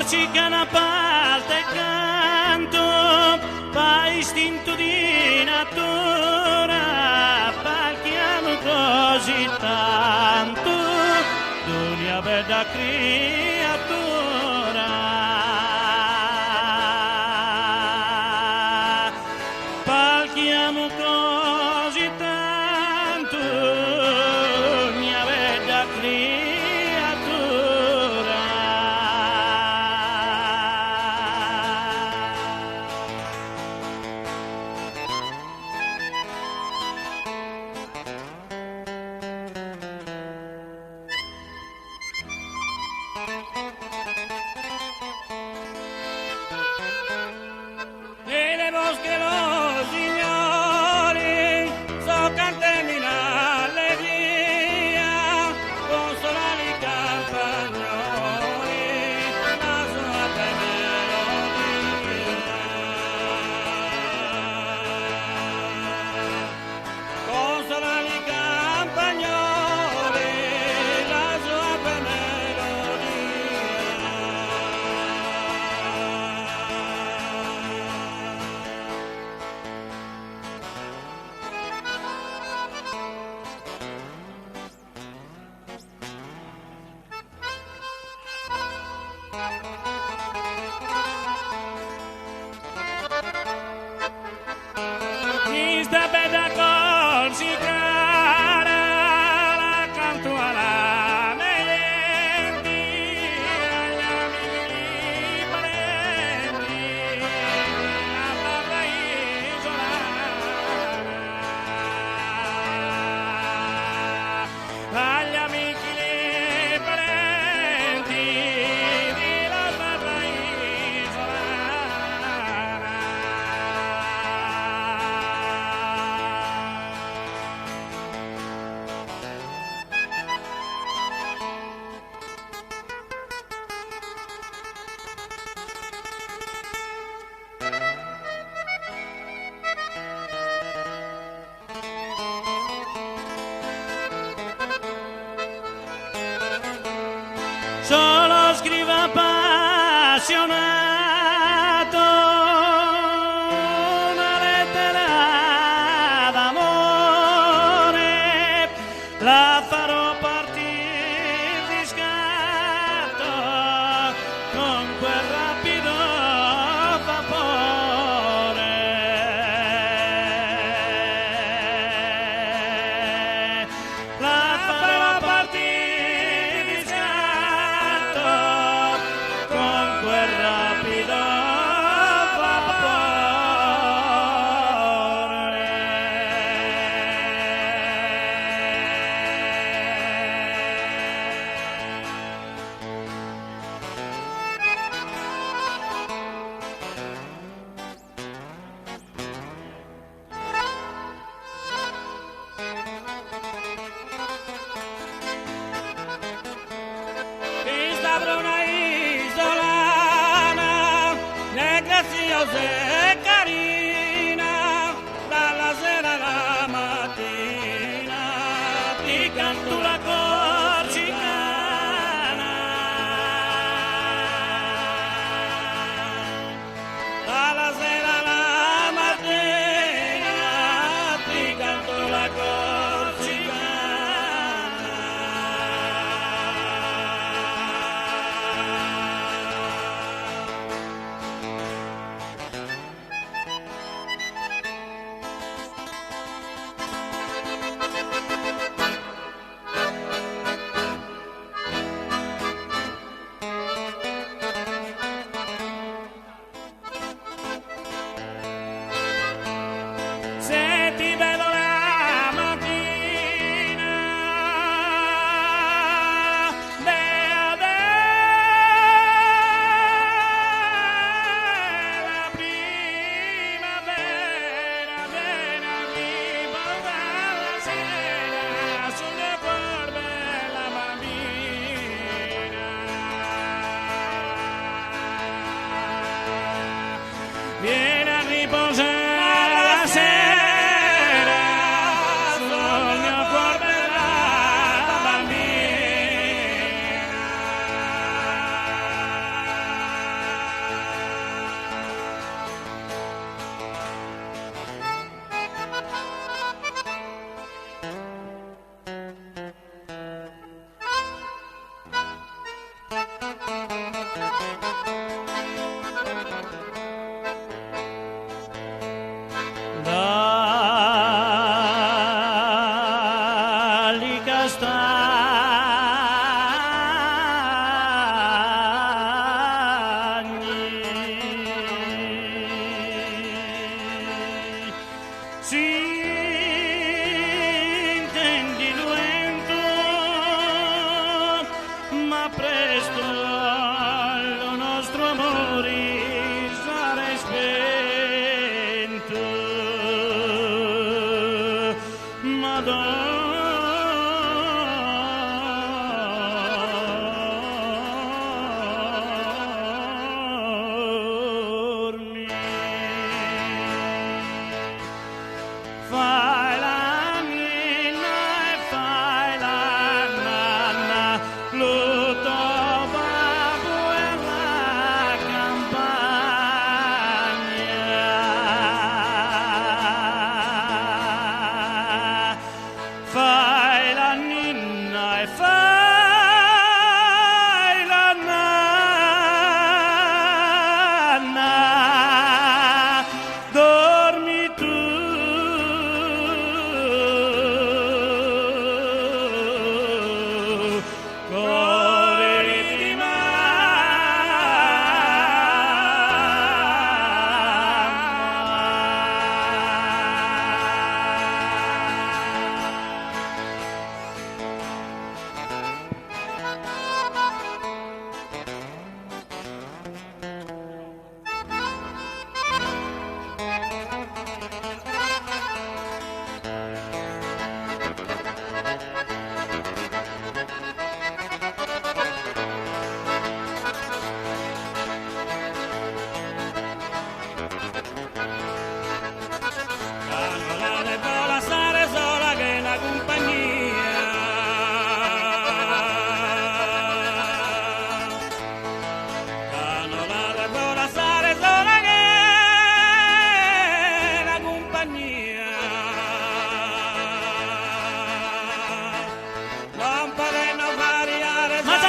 Corsicana parte canto, pa istinto di natura, parchiamo così tanto, dunia bella creatura. Parchiamo così tanto, mia bella creatura. Nelle bosche lo signori, so cantemina allegria, consolare i campagnoli, la sua melodia. Consolare i campagnoli, la sua Mi sta bella Corsicana, la canto alla menti, agli amici parenti, la parla isolana. Agli amici parenti, la parla Solo scrivo appassionato una lettera d'amore, la farò partire di scatto con quel rapido vapore. La farò partire di scatto con quel rapido questa bruna isolana, è graziosa e carina, dalla sera alla mattina, ti canto la Corsicana. Dalla sera alla mattina, ti canto la Corsicana. Fai la nina e fai la nanna, l'utto babbo e la campagna. Fai la nina e fai la nanna, dormi tu.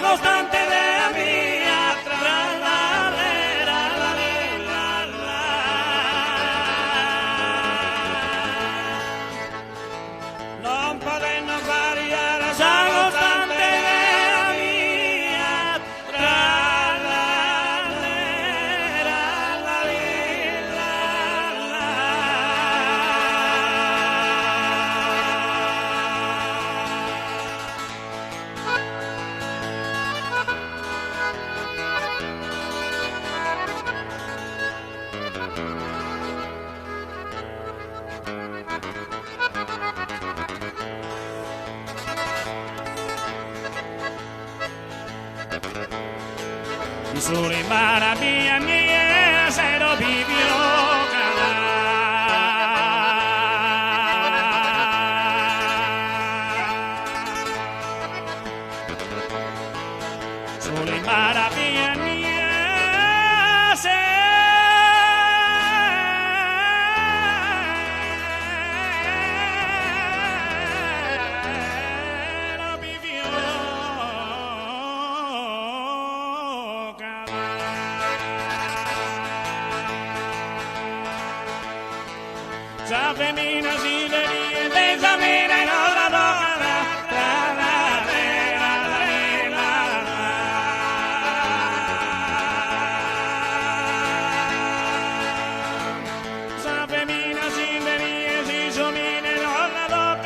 Costante della mia tra la vera la non potendo variare sa costante della mia tra la vera la sulle maraviglie mie se lo vivió sulle maraviglie mie se lo vivió. Sa femina si devi desamina non la donna tra la vera la sa femina si devi si somine non la donna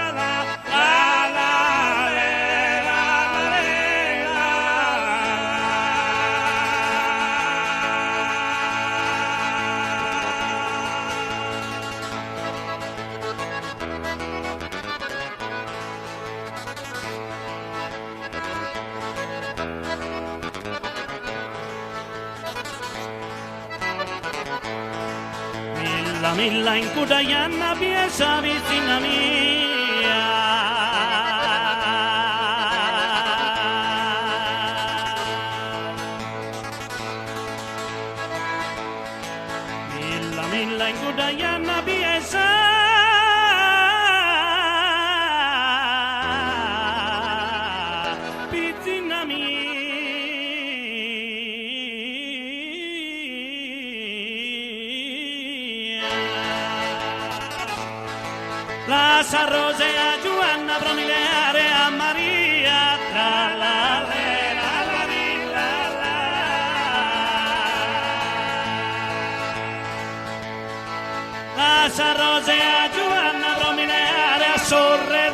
la milla in Kudayana piensa vicina mia milla in Kudayana piensa vicina mia la Sa Rose a Giovanna promiliare a Maria tra la la Sa Rose a Giovanna promiliare a Sorre